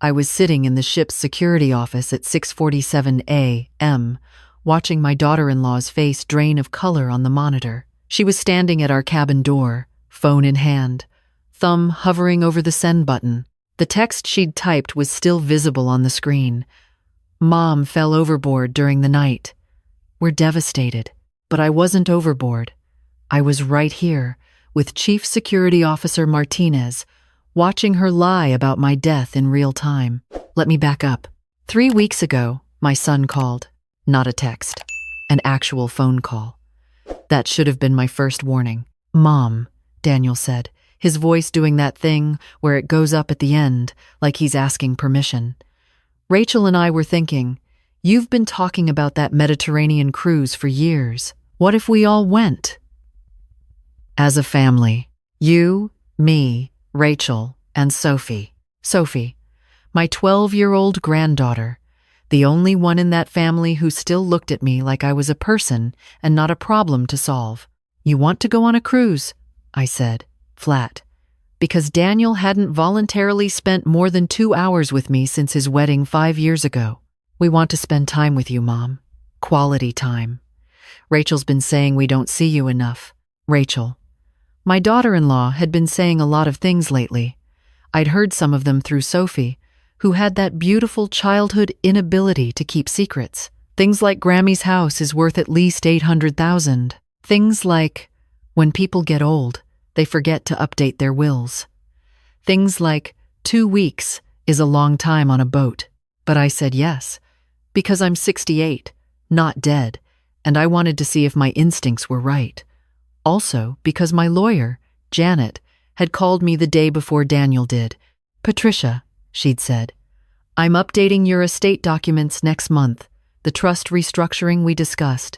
I was sitting in the ship's security office at 6:47 a.m., watching my daughter-in-law's face drain of color on the monitor. She was standing at our cabin door, phone in hand, thumb hovering over the send button. The text she'd typed was still visible on the screen. Mom fell overboard during the night. We're devastated, but I wasn't overboard. I was right here, with Chief Security Officer Martinez, watching her lie about my death in real time. Let me back up. 3 weeks ago, my son called. Not a text. An actual phone call. That should have been my first warning. Mom, Daniel said, his voice doing that thing where it goes up at the end, like he's asking permission. Rachel and I were thinking, you've been talking about that Mediterranean cruise for years. What if we all went? As a family. You, me, Rachel, and Sophie. Sophie, my 12-year-old granddaughter, the only one in that family who still looked at me like I was a person and not a problem to solve. You want to go on a cruise? I said, flat, because Daniel hadn't voluntarily spent more than 2 hours with me since his wedding 5 years ago. We want to spend time with you, Mom. Quality time. Rachel's been saying we don't see you enough. Rachel. My daughter-in-law had been saying a lot of things lately. I'd heard some of them through Sophie, who had that beautiful childhood inability to keep secrets. Things like Grammy's house is worth at least $800,000. Things like, when people get old, they forget to update their wills. Things like, 2 weeks is a long time on a boat. But I said yes, because I'm 68, not dead, and I wanted to see if my instincts were right. Also, because my lawyer, Janet, had called me the day before Daniel did. Patricia, she'd said, I'm updating your estate documents next month, the trust restructuring we discussed.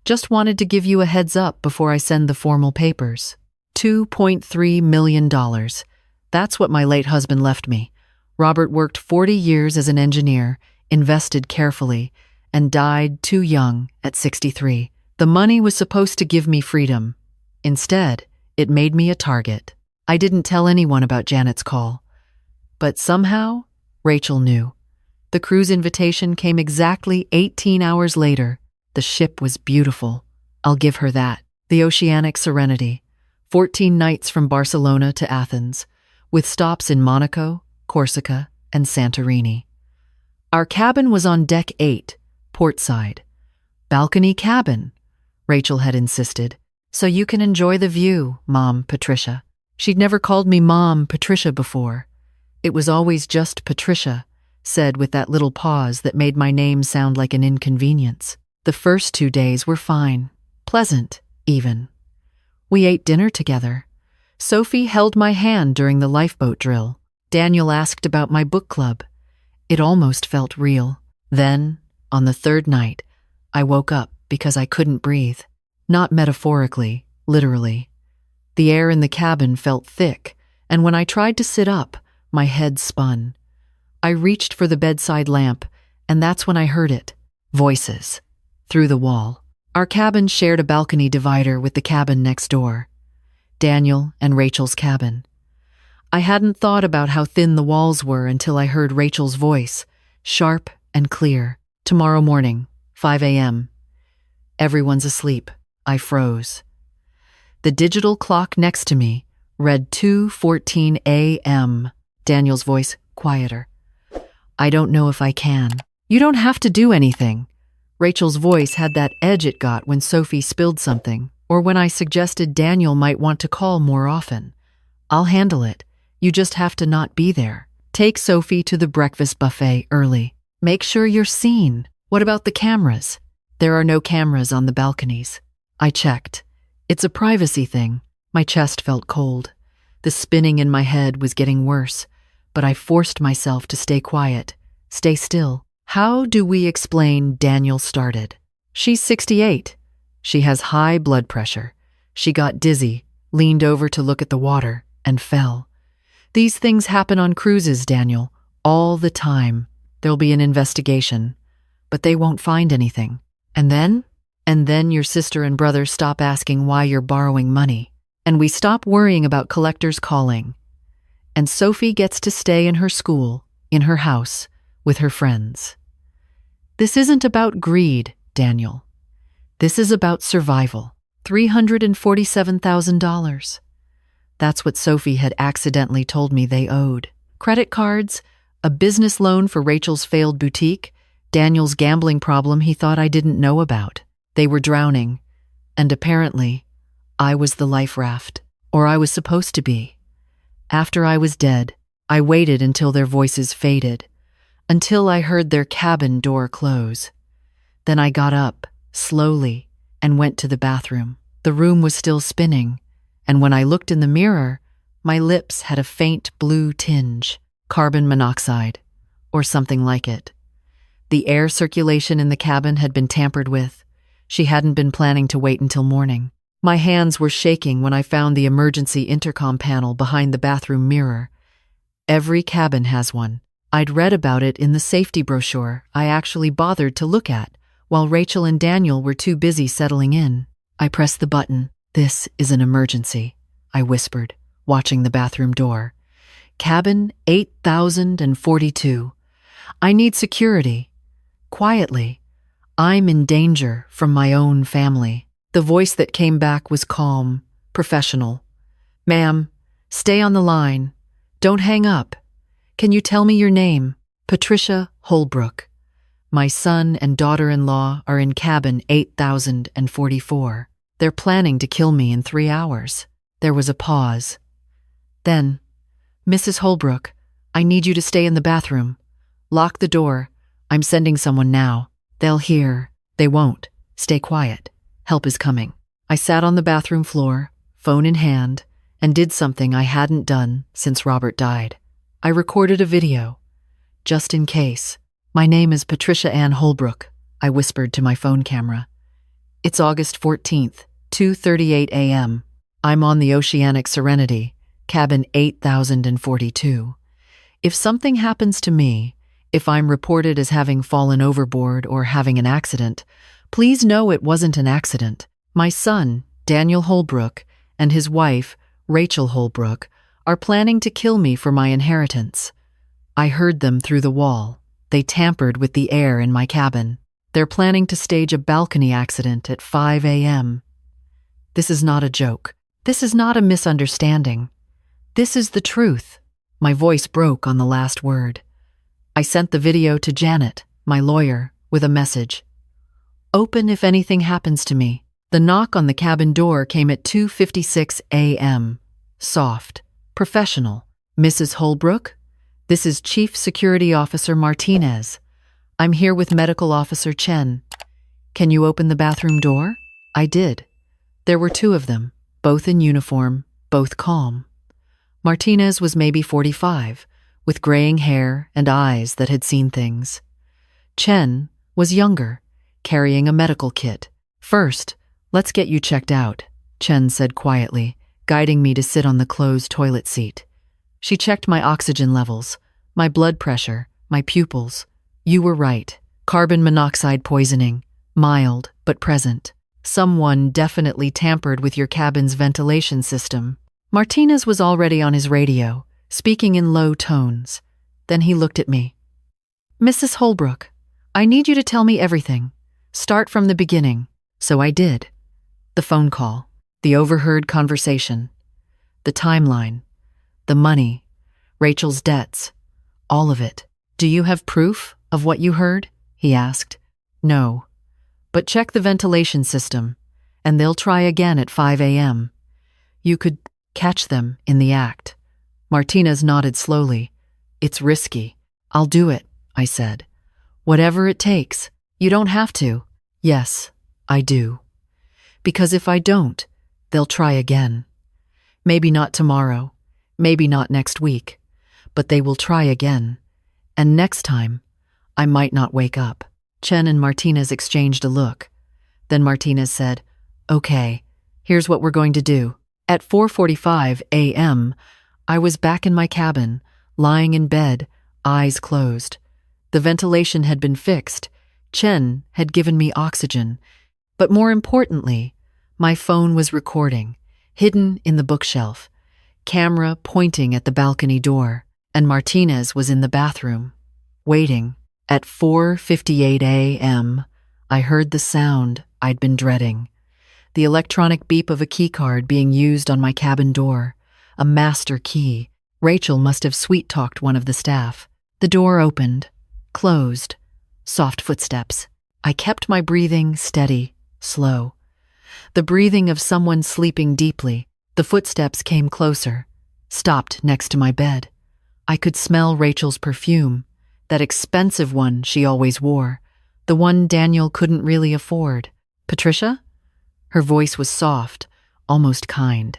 Just wanted to give you a heads up before I send the formal papers. $2.3 million. That's what my late husband left me. Robert worked 40 years as an engineer, invested carefully, and died too young at 63. The money was supposed to give me freedom. Instead, it made me a target. I didn't tell anyone about Janet's call. But somehow, Rachel knew. The cruise invitation came exactly 18 hours later. The ship was beautiful. I'll give her that. The Oceanic Serenity. 14 nights from Barcelona to Athens, with stops in Monaco, Corsica, and Santorini. Our cabin was on deck 8, port side. Balcony cabin, Rachel had insisted, so you can enjoy the view, Mom Patricia. She'd never called me Mom Patricia before. It was always just Patricia, said with that little pause that made my name sound like an inconvenience. The first 2 days were fine, pleasant, even. We ate dinner together. Sophie held my hand during the lifeboat drill. Daniel asked about my book club. It almost felt real. Then, on the 3rd night, I woke up because I couldn't breathe. Not metaphorically, literally. The air in the cabin felt thick, and when I tried to sit up, my head spun. I reached for the bedside lamp, and that's when I heard it. Voices. Through the wall. Our cabin shared a balcony divider with the cabin next door. Daniel and Rachel's cabin. I hadn't thought about how thin the walls were until I heard Rachel's voice, sharp and clear. Tomorrow morning, 5 a.m. Everyone's asleep. I froze. The digital clock next to me read 2:14 a.m. Daniel's voice, quieter. I don't know if I can. You don't have to do anything. Rachel's voice had that edge it got when Sophie spilled something, or when I suggested Daniel might want to call more often. I'll handle it. You just have to not be there. Take Sophie to the breakfast buffet early. Make sure you're seen. What about the cameras? There are no cameras on the balconies. I checked. It's a privacy thing. My chest felt cold. The spinning in my head was getting worse, but I forced myself to stay quiet, stay still. How do we explain Daniel started? She's 68. She has high blood pressure. She got dizzy, leaned over to look at the water, and fell. These things happen on cruises, Daniel, all the time. There'll be an investigation, but they won't find anything. And then your sister and brother stop asking why you're borrowing money, and we stop worrying about collectors calling. And Sophie gets to stay in her school, in her house, with her friends. This isn't about greed, Daniel. This is about survival. $347,000. That's what Sophie had accidentally told me they owed. Credit cards, a business loan for Rachel's failed boutique, Daniel's gambling problem he thought I didn't know about. They were drowning, and apparently, I was the life raft, or I was supposed to be. After I was dead, I waited until their voices faded, until I heard their cabin door close. Then I got up, slowly, and went to the bathroom. The room was still spinning, and when I looked in the mirror, my lips had a faint blue tinge, carbon monoxide, or something like it. The air circulation in the cabin had been tampered with. She hadn't been planning to wait until morning. My hands were shaking when I found the emergency intercom panel behind the bathroom mirror. Every cabin has one. I'd read about it in the safety brochure I actually bothered to look at, while Rachel and Daniel were too busy settling in. I pressed the button. "This is an emergency," I whispered, watching the bathroom door. "Cabin 8042. I need security. Quietly. I'm in danger from my own family." The voice that came back was calm, professional. "Ma'am, stay on the line. Don't hang up. Can you tell me your name?" "Patricia Holbrook. My son and daughter-in-law are in cabin 8044. They're planning to kill me in 3 hours." There was a pause. Then, "Mrs. Holbrook, I need you to stay in the bathroom. Lock the door. I'm sending someone now. They'll hear. They won't. Stay quiet. Help is coming." I sat on the bathroom floor, phone in hand, and did something I hadn't done since Robert died. I recorded a video, just in case. "My name is Patricia Ann Holbrook," I whispered to my phone camera. "It's August 14th, 2:38 a.m. I'm on the Oceanic Serenity, cabin 8042. If something happens to me, if I'm reported as having fallen overboard or having an accident, please know it wasn't an accident. My son, Daniel Holbrook, and his wife, Rachel Holbrook, are planning to kill me for my inheritance. I heard them through the wall. They tampered with the air in my cabin. They're planning to stage a balcony accident at 5 a.m. This is not a joke. This is not a misunderstanding. This is the truth." My voice broke on the last word. I sent the video to Janet, my lawyer, with a message. "Open if anything happens to me." The knock on the cabin door came at 2:56 a.m. Soft, professional. "Mrs. Holbrook? This is Chief Security Officer Martinez. I'm here with Medical Officer Chen. Can you open the bathroom door?" I did. There were 2 of them, both in uniform, both calm. Martinez was maybe 45, with graying hair and eyes that had seen things. Chen was younger, carrying a medical kit. "First, let's get you checked out," Chen said quietly, guiding me to sit on the closed toilet seat. She checked my oxygen levels, my blood pressure, my pupils. "You were right. Carbon monoxide poisoning. Mild, but present. Someone definitely tampered with your cabin's ventilation system." Martinez was already on his radio, speaking in low tones. Then he looked at me. "Mrs. Holbrook, I need you to tell me everything. Start from the beginning." So I did. The phone call, the overheard conversation, the timeline, the money, Rachel's debts, all of it. "Do you have proof of what you heard?" he asked. "No. But check the ventilation system, and they'll try again at 5 a.m. You could catch them in the act." Martinez nodded slowly. "It's risky." "I'll do it," I said. "Whatever it takes. You don't have to." "Yes, I do. Because if I don't, they'll try again. Maybe not tomorrow, maybe not next week, but they will try again. And next time, I might not wake up." Chen and Martinez exchanged a look. Then Martinez said, "Okay, here's what we're going to do." At 4:45 a.m., I was back in my cabin, lying in bed, eyes closed. The ventilation had been fixed. Chen had given me oxygen. But more importantly, my phone was recording, hidden in the bookshelf, camera pointing at the balcony door. and Martinez was in the bathroom, waiting. At 4:58 a.m., I heard the sound I'd been dreading. The electronic beep of a keycard being used on my cabin door. A master key. Rachel must have sweet-talked one of the staff. The door opened, closed, soft footsteps. I kept my breathing steady, slow. The breathing of someone sleeping deeply. The footsteps came closer, stopped next to my bed. I could smell Rachel's perfume, that expensive one she always wore, the one Daniel couldn't really afford. Patricia? Her voice was soft, almost kind,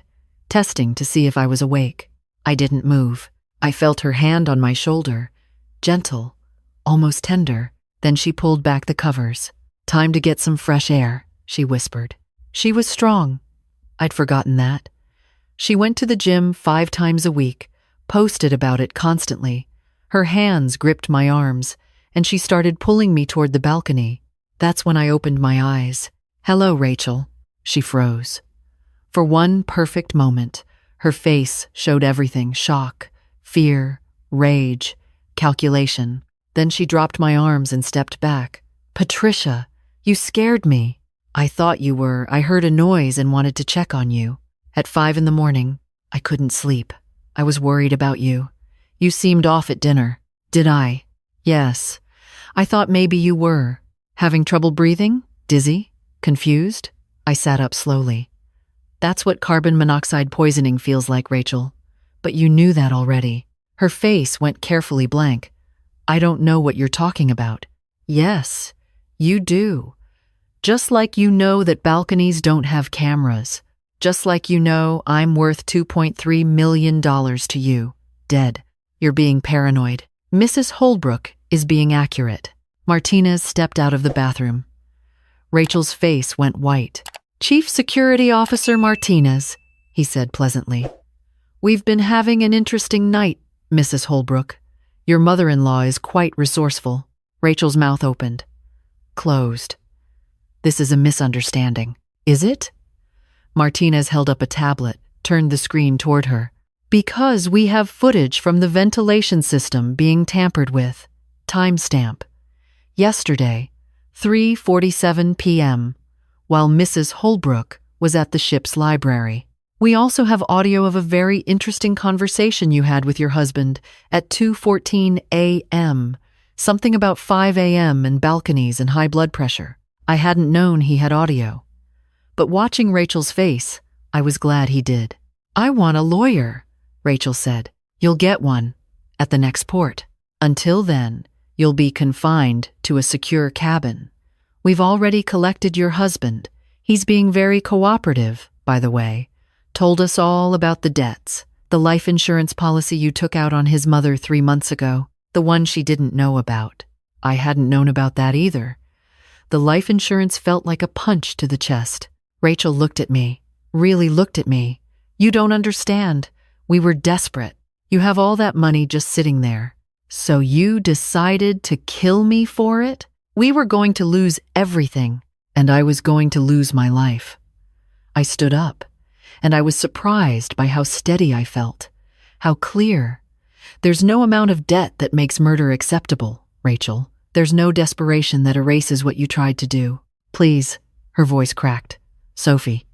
testing to see if I was awake. I didn't move. I felt her hand on my shoulder, gentle, almost tender. Then she pulled back the covers. "Time to get some fresh air," she whispered. She was strong. I'd forgotten that. She went to the gym 5 times a week, posted about it constantly. Her hands gripped my arms, and she started pulling me toward the balcony. That's when I opened my eyes. "Hello, Rachel." She froze. For one perfect moment, her face showed everything: shock, fear, rage, calculation. Then she dropped my arms and stepped back. "Patricia, you scared me." "I thought you were. I heard a noise and wanted to check on you. At 5 in the morning, I couldn't sleep. I was worried about you. You seemed off at dinner." "Did I?" "Yes. I thought maybe you were. Having trouble breathing? Dizzy? Confused?" I sat up slowly. "That's what carbon monoxide poisoning feels like, Rachel. But you knew that already." Her face went carefully blank. "I don't know what you're talking about." "Yes, you do. Just like you know that balconies don't have cameras. Just like you know I'm worth $2.3 million to you, dead. You're being paranoid. Mrs. Holbrook is being accurate." Martinez stepped out of the bathroom. Rachel's face went white. "Chief Security Officer Martinez," he said pleasantly. "We've been having an interesting night, Mrs. Holbrook. Your mother-in-law is quite resourceful." Rachel's mouth opened, closed. "This is a misunderstanding." "Is it?" Martinez held up a tablet, turned the screen toward her. "Because we have footage from the ventilation system being tampered with. Timestamp. Yesterday, 3:47 p.m., while Mrs. Holbrook was at the ship's library. We also have audio of a very interesting conversation you had with your husband at 2:14 a.m., something about 5 a.m. and balconies and high blood pressure. I hadn't known he had audio. But watching Rachel's face, I was glad he did. "I want a lawyer," Rachel said. "You'll get one at the next port. Until then, you'll be confined to a secure cabin. We've already collected your husband. He's being very cooperative, by the way. Told us all about the debts, the life insurance policy you took out on his mother 3 months ago, the one she didn't know about. I hadn't known about that either." The life insurance felt like a punch to the chest. Rachel looked at me, really looked at me. "You don't understand. We were desperate. You have all that money just sitting there. So you decided to kill me for it? We were going to lose everything, and I was going to lose my life." I stood up, and I was surprised by how steady I felt, how clear. "There's no amount of debt that makes murder acceptable, Rachel. There's no desperation that erases what you tried to do. Please," her voice cracked. "Sophie.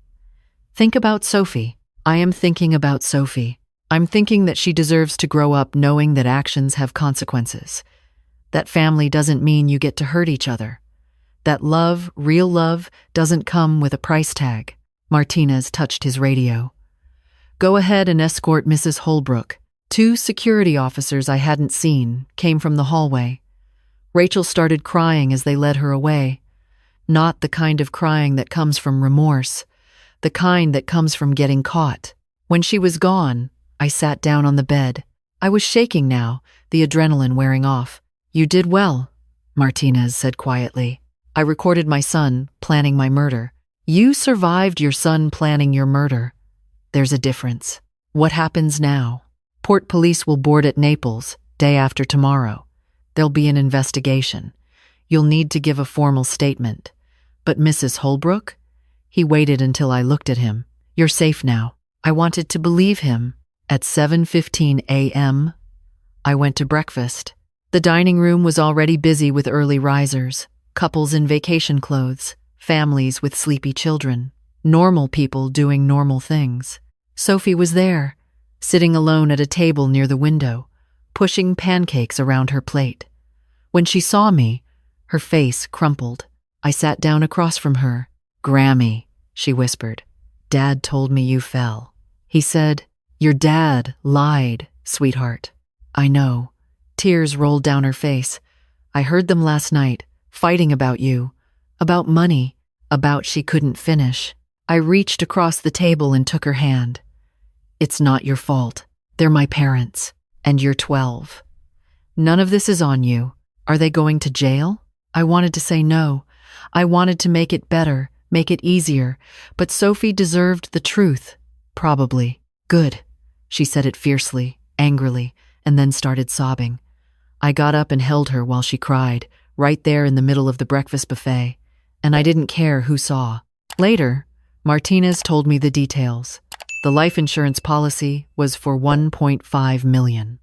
Think about Sophie." "I am thinking about Sophie. I'm thinking that she deserves to grow up knowing that actions have consequences. That family doesn't mean you get to hurt each other. That love, real love, doesn't come with a price tag." Martinez touched his radio. "Go ahead and escort Mrs. Holbrook." 2 security officers I hadn't seen came from the hallway. Rachel started crying as they led her away. Not the kind of crying that comes from remorse, the kind that comes from getting caught. When she was gone, I sat down on the bed. I was shaking now, the adrenaline wearing off. "You did well," Martinez said quietly. "I recorded my son planning my murder." "You survived your son planning your murder. There's a difference. What happens now?" "Port police will board at Naples, day after tomorrow. There'll be an investigation. You'll need to give a formal statement. But Mrs. Holbrook?" He waited until I looked at him. "You're safe now." I wanted to believe him. At 7:15 a.m., I went to breakfast. The dining room was already busy with early risers, couples in vacation clothes, families with sleepy children, normal people doing normal things. Sophie was there, sitting alone at a table near the window, pushing pancakes around her plate. When she saw me, her face crumpled. I sat down across from her. "Grammy," she whispered. "Dad told me you fell." He said, "Your dad lied, sweetheart." I know. Tears rolled down her face. "I heard them last night, fighting about you, about money, about she couldn't finish." I reached across the table and took her hand. "It's not your fault. They're my parents, and you're 12. None of this is on you. Are they going to jail?" I wanted to say no. I wanted to make it better, make it easier, but Sophie deserved the truth. Probably. "Good." She said it fiercely, angrily, and then started sobbing. I got up and held her while she cried, right there in the middle of the breakfast buffet, and I didn't care who saw. Later, Martinez told me the details. The life insurance policy was for $1.5 million.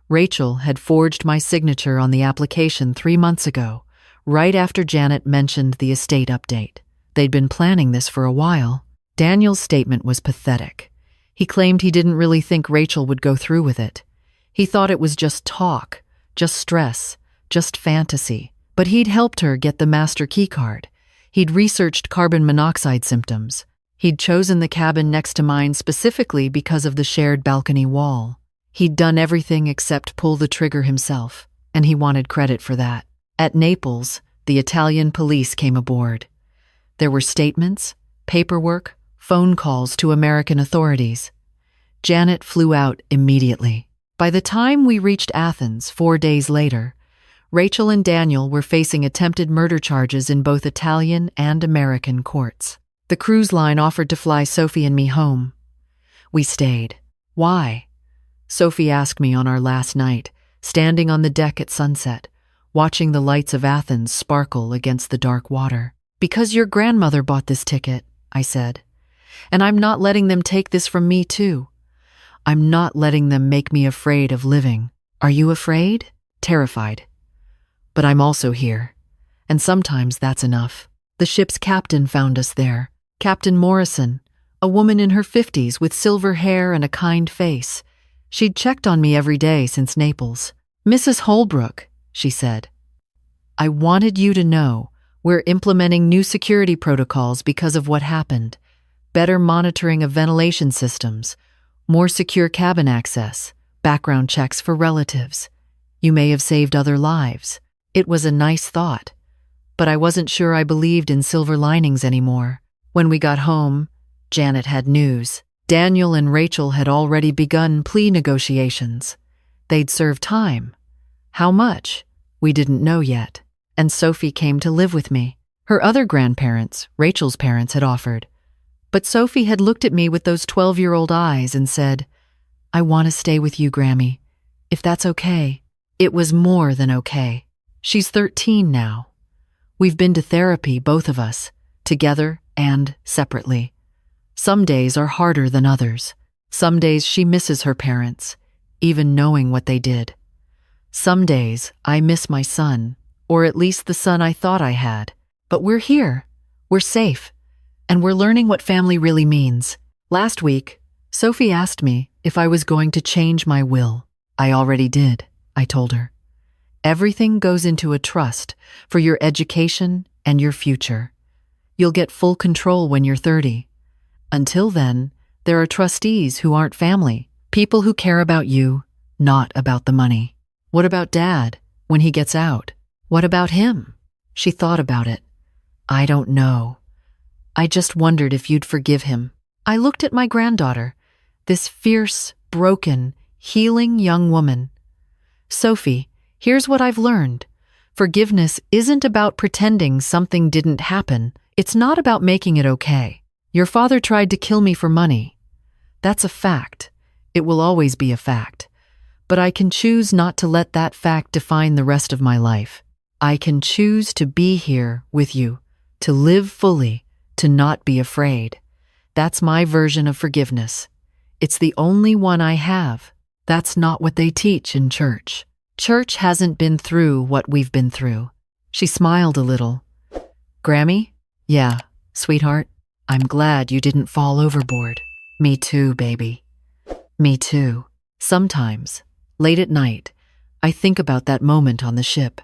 Rachel had forged my signature on the application 3 months ago, right after Janet mentioned the estate update. They'd been planning this for a while. Daniel's statement was pathetic. He claimed he didn't really think Rachel would go through with it. He thought it was just talk, just stress, just fantasy. But he'd helped her get the master keycard. He'd researched carbon monoxide symptoms. He'd chosen the cabin next to mine specifically because of the shared balcony wall. He'd done everything except pull the trigger himself, and he wanted credit for that. At Naples, the Italian police came aboard. There were statements, paperwork, phone calls to American authorities. Janet flew out immediately. By the time we reached Athens 4 days later, Rachel and Daniel were facing attempted murder charges in both Italian and American courts. The cruise line offered to fly Sophie and me home. We stayed. Why? Sophie asked me on our last night, standing on the deck at sunset, watching the lights of Athens sparkle against the dark water. "Because your grandmother bought this ticket," I said. "And I'm not letting them take this from me too. I'm not letting them make me afraid of living." "Are you afraid?" "Terrified. But I'm also here. And sometimes that's enough." The ship's captain found us there. Captain Morrison, a woman in her 50s with silver hair and a kind face. She'd checked on me every day since Naples. "Mrs. Holbrook," she said, "I wanted you to know we're implementing new security protocols because of what happened. Better monitoring of ventilation systems, more secure cabin access, background checks for relatives. You may have saved other lives." It was a nice thought, but I wasn't sure I believed in silver linings anymore. When we got home, Janet had news. Daniel and Rachel had already begun plea negotiations. They'd serve time. How much? We didn't know yet. And Sophie came to live with me. Her other grandparents, Rachel's parents, had offered. But Sophie had looked at me with those 12-year-old eyes and said, "I want to stay with you, Grammy, if that's okay." It was more than okay. She's 13 now. We've been to therapy, both of us, together and separately. Some days are harder than others. Some days she misses her parents, even knowing what they did. Some days I miss my son, or at least the son I thought I had. But we're here, we're safe, and we're learning what family really means. Last week, Sophie asked me if I was going to change my will. I already did, I told her. Everything goes into a trust for your education and your future. You'll get full control when you're 30. Until then, there are trustees who aren't family, people who care about you, not about the money. What about Dad when he gets out? What about him? She thought about it. I don't know. I just wondered if you'd forgive him. I looked at my granddaughter, this fierce, broken, healing young woman. Sophie, here's what I've learned. Forgiveness isn't about pretending something didn't happen. It's not about making it okay. Your father tried to kill me for money. That's a fact. It will always be a fact. But I can choose not to let that fact define the rest of my life. I can choose to be here with you, to live fully, to not be afraid. That's my version of forgiveness. It's the only one I have. That's not what they teach in church. Church hasn't been through what we've been through. She smiled a little. Grammy? Yeah, sweetheart. I'm glad you didn't fall overboard. Me too, baby. Me too. Sometimes, late at night, I think about that moment on the ship.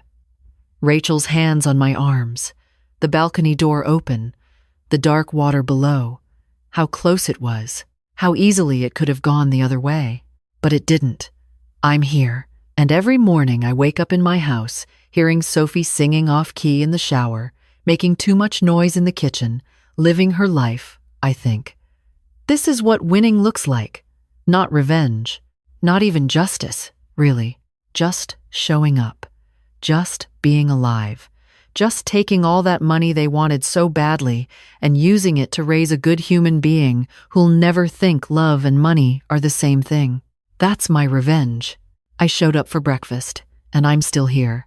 Rachel's hands on my arms, the balcony door open, the dark water below. How close it was, how easily it could have gone the other way. But it didn't. I'm here, and every morning I wake up in my house, hearing Sophie singing off-key in the shower, making too much noise in the kitchen, living her life, I think. This is what winning looks like. Not revenge, not even justice, really. Just showing up. Just being alive. Just taking all that money they wanted so badly and using it to raise a good human being who'll never think love and money are the same thing. That's my revenge. I showed up for breakfast, and I'm still here.